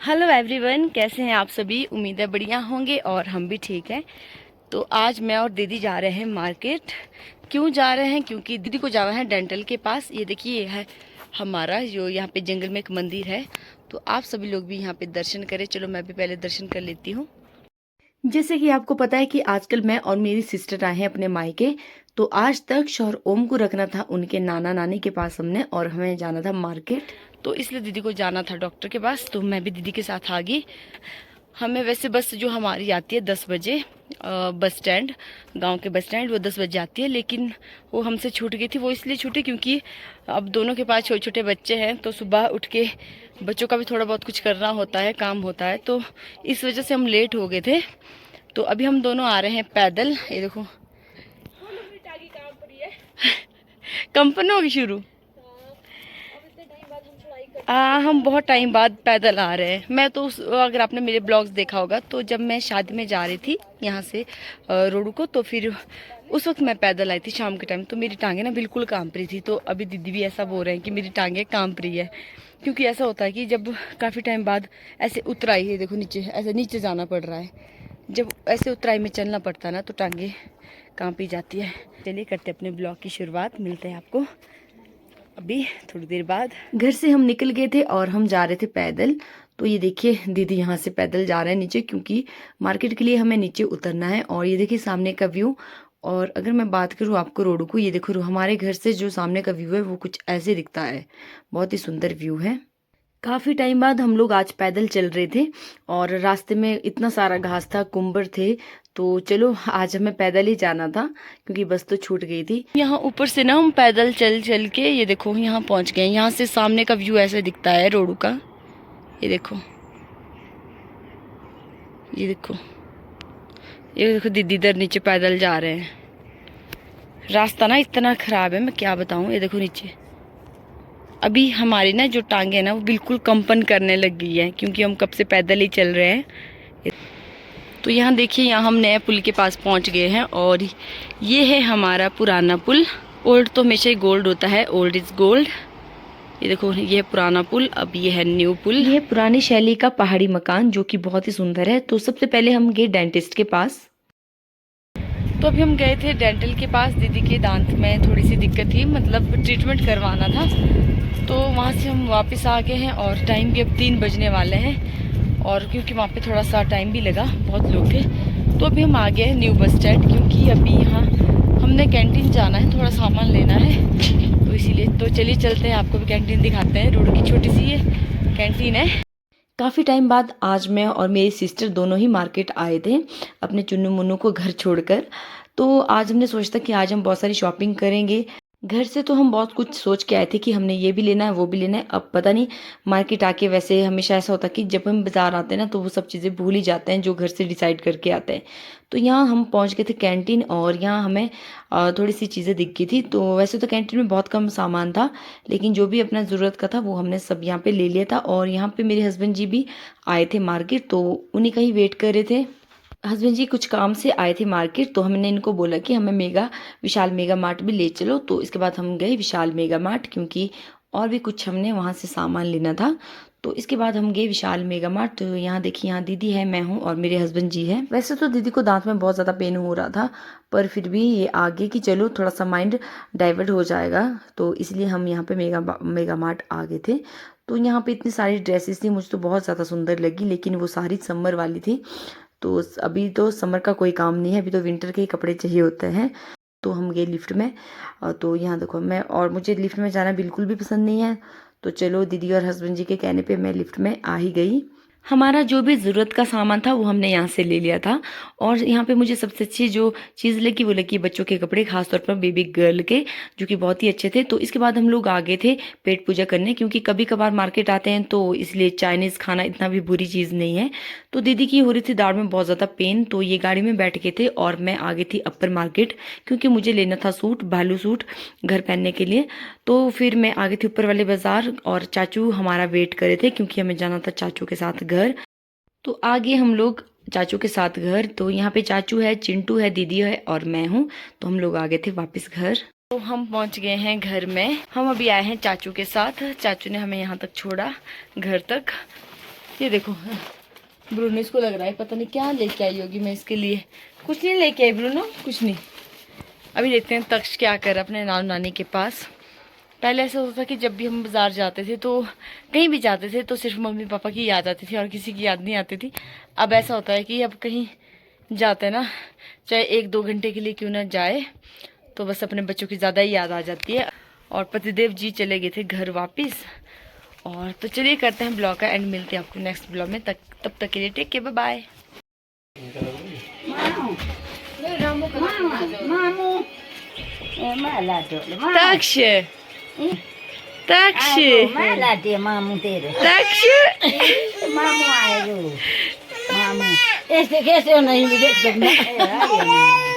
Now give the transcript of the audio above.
Hello everyone, कैसे हैं आप सभी। उम्मीद है बढ़िया होंगे और हम भी ठीक हैं। तो आज मैं और दीदी जा रहे हैं मार्केट। क्यों जा रहे हैं? क्योंकि दीदी को जाना है डेंटल के पास। ये देखिए, ये है हमारा जो यहाँ पे जंगल में एक मंदिर है। तो आप सभी लोग भी यहाँ पे दर्शन करें। चलो मैं भी पहले दर्शन कर लेती हूँ। जैसे कि आपको पता है कि आजकल मैं और मेरी सिस्टर आए हैं अपने मायके। तो आज तक शौहर ओम को रखना था उनके नाना नानी के पास हमने, और हमें जाना था मार्केट। तो इसलिए दीदी को जाना था डॉक्टर के पास, तो मैं भी दीदी के साथ आ गई। हमें वैसे बस जो हमारी आती है 10 बजे, बस स्टैंड, गांव के बस स्टैंड, वो 10 बजे आती है। लेकिन वो हमसे छूट गई थी। वो इसलिए छूटी क्योंकि अब दोनों के पास छोटे छोटे बच्चे हैं, तो सुबह उठ के बच्चों का भी थोड़ा बहुत कुछ करना होता है, काम होता है। तो इस वजह से हम लेट हो गए थे। तो अभी हम दोनों आ रहे हैं पैदल। ये देखो कंपन होगी शुरू। हम बहुत टाइम बाद पैदल आ रहे हैं। मैं तो अगर आपने मेरे ब्लॉग्स देखा होगा, तो जब मैं शादी में जा रही थी यहाँ से रोडू को, तो फिर उस वक्त मैं पैदल आई थी शाम के टाइम। तो मेरी टांगे ना बिल्कुल कांप रही थी। तो अभी दीदी भी ऐसा बोल रहे हैं कि मेरी टांगे कांप रही है। क्योंकि ऐसा होता है कि जब काफ़ी टाइम बाद ऐसे उतराई है, देखो नीचे, ऐसे नीचे जाना पड़ रहा है। जब ऐसे उतराई में चलना पड़ता है ना, तो टांगे कांप ही जाती है। चलिए करते अपने ब्लॉग की शुरुआत। मिलते हैं आपको अभी थोड़ी देर बाद। घर से हम निकल गए थे और हम जा रहे थे पैदल। तो ये देखिए, दीदी यहाँ से पैदल जा रहे हैं नीचे, क्योंकि मार्केट के लिए हमें नीचे उतरना है। और ये देखिए सामने का व्यू। और अगर मैं बात करूँ आपको रोड को, ये देखो हमारे घर से जो सामने का व्यू है वो कुछ ऐसे दिखता है। बहुत ही सुंदर व्यू है। काफी टाइम बाद हम लोग आज पैदल चल रहे थे, और रास्ते में इतना सारा घास था, कुंबर थे। तो चलो आज हमें पैदल ही जाना था, क्योंकि बस तो छूट गई थी। यहाँ ऊपर से ना हम पैदल चल चल के ये देखो यहाँ पहुंच गए। यहाँ से सामने का व्यू ऐसे दिखता है रोड का। ये देखो, ये देखो, ये देखो दीदी इधर नीचे पैदल जा रहे हैं। रास्ता ना इतना खराब है, मैं क्या बताऊं। ये देखो नीचे अभी हमारी ना जो टांगे है ना, वो बिल्कुल कंपन करने लग गई है, क्योंकि हम कब से पैदल ही चल रहे हैं। तो यहाँ देखिए, यहाँ हम नए पुल के पास पहुँच गए हैं। और ये है हमारा पुराना पुल। ओल्ड तो हमेशा ही गोल्ड होता है, ओल्ड इज गोल्ड। ये देखो, ये है पुराना पुल, अब ये है न्यू पुल। ये है पुरानी शैली का पहाड़ी मकान, जो कि बहुत ही सुंदर है। तो सबसे पहले हम गए डेंटिस्ट के पास। तो अभी हम गए थे डेंटल के पास। दीदी के दांत में थोड़ी सी दिक्कत थी, मतलब ट्रीटमेंट करवाना था। तो वहाँ से हम वापस आ गए हैं, और टाइम भी अब 3 बजने वाले हैं। और क्योंकि वहाँ पे थोड़ा सा टाइम भी लगा, बहुत लोग थे। तो अभी हम आ गए हैं न्यू बस स्टैंड, क्योंकि अभी यहाँ हमने कैंटीन जाना है, थोड़ा सामान लेना है। तो इसीलिए तो चलिए चलते हैं, आपको भी कैंटीन दिखाते हैं। रोड की छोटी सी ये कैंटीन है। काफ़ी टाइम बाद आज मैं और मेरी सिस्टर दोनों ही मार्केट आए थे, अपने चुन्नू मुन्नू को घर छोड़कर। तो आज हमने सोचा था कि आज हम बहुत सारी शॉपिंग करेंगे। घर से तो हम बहुत कुछ सोच के आए थे कि हमने ये भी लेना है, वो भी लेना है। अब पता नहीं, मार्केट आके वैसे हमेशा ऐसा होता है कि जब हम बाजार आते हैं ना, तो वो सब चीज़ें भूल ही जाते हैं जो घर से डिसाइड करके आते हैं। तो यहाँ हम पहुँच गए थे कैंटीन, और यहाँ हमें थोड़ी सी चीज़ें दिख गई थी। तो वैसे तो कैंटीन में बहुत कम सामान था, लेकिन जो भी अपना ज़रूरत का था वो हमने सब यहाँ पे ले लिया था। और यहाँ पे मेरे हस्बैंड जी भी आए थे मार्केट, तो उन्हीं का ही वेट कर रहे थे। हस्बैंड जी कुछ काम से आए थे मार्केट, तो हमने इनको बोला कि हमें विशाल मेगा मार्ट भी ले चलो। तो इसके बाद हम गए विशाल मेगा मार्ट, क्योंकि और भी कुछ हमने वहाँ से सामान लेना था। तो इसके बाद हम गए विशाल मेगा मार्ट। तो यहाँ देखिए, यहाँ दीदी है, मैं हूँ और मेरे हस्बैंड जी हैं। वैसे तो दीदी को दांत में बहुत ज़्यादा पेन हो रहा था, पर फिर भी ये आगे कि चलो थोड़ा सा माइंड डाइवर्ट हो जाएगा, तो इसलिए हम यहाँ पे मेगा मार्ट आ गए थे। तो यहाँ पे इतनी सारी ड्रेसेस थी, मुझे तो बहुत ज़्यादा सुंदर लगी, लेकिन वो सारी समर वाली थी। तो अभी तो समर का कोई काम नहीं है, अभी तो विंटर के ही कपड़े चाहिए होते हैं। तो हम गए लिफ्ट में। तो यहाँ देखो, मैं और मुझे लिफ्ट में जाना बिल्कुल भी पसंद नहीं है। तो चलो दीदी और हस्बैंड जी के कहने पे मैं लिफ्ट में आ ही गई। हमारा जो भी ज़रूरत का सामान था वो हमने यहाँ से ले लिया था। और यहाँ पे मुझे सबसे अच्छी जो चीज़ लगी वो लगी बच्चों के कपड़े, खासतौर पर बेबी गर्ल के, जो कि बहुत ही अच्छे थे। तो इसके बाद हम लोग आ गए थे पेट पूजा करने, क्योंकि कभी कभार मार्केट आते हैं, तो इसलिए चाइनीज़ खाना इतना भी बुरी चीज़ नहीं है। तो दीदी की हो रही थी दाढ़ में बहुत ज़्यादा पेन, तो ये गाड़ी में बैठ गए थे और मैं आ गई थी अपर मार्केट, क्योंकि मुझे लेना था सूट, भालू सूट घर पहनने के लिए। तो फिर मैं आ गई थी ऊपर वाले बाजार, और चाचू हमारा वेट कर रहे थे, क्योंकि हमें जाना था चाचू के साथ घर। तो आगे हम लोग चाचू के साथ घर। तो यहाँ पे चाचू है, चिंटू है, दीदी है और मैं हूँ। तो हम लोग आ गए थे वापस घर। तो हम पहुँच गए हैं घर में। हम अभी आए हैं चाचू के साथ। चाचू ने हमें यहाँ तक छोड़ा, घर तक। ये देखो, ब्रूनो इसको लग रहा है पता नहीं क्या लेके आई होगी मैं इसके लिए। कुछ नहीं लेके आई ब्रूनो, कुछ नहीं। अभी देखते हैं तक्ष क्या कर अपने नानू नानी के पास। पहले ऐसा होता था कि जब भी हम बाज़ार जाते थे तो कहीं भी जाते थे तो सिर्फ मम्मी पापा की याद आती थी और किसी की याद नहीं आती थी। अब ऐसा होता है कि अब कहीं जाते हैं ना, चाहे 1-2 घंटे के लिए क्यों ना जाए, तो बस अपने बच्चों की ज़्यादा ही याद आ जाती है। और पतिदेव जी चले गए थे घर वापस। और तो चलिए करते हैं ब्लॉग का एंड, मिलते हैं आपको नेक्स्ट ब्लॉग में। तब तक के लिए टेक केयर, बाय। तक्ष तक्ष मामू तेरे तक्ष मामू आए मामू ऐसे कैसे नहीं देख सकते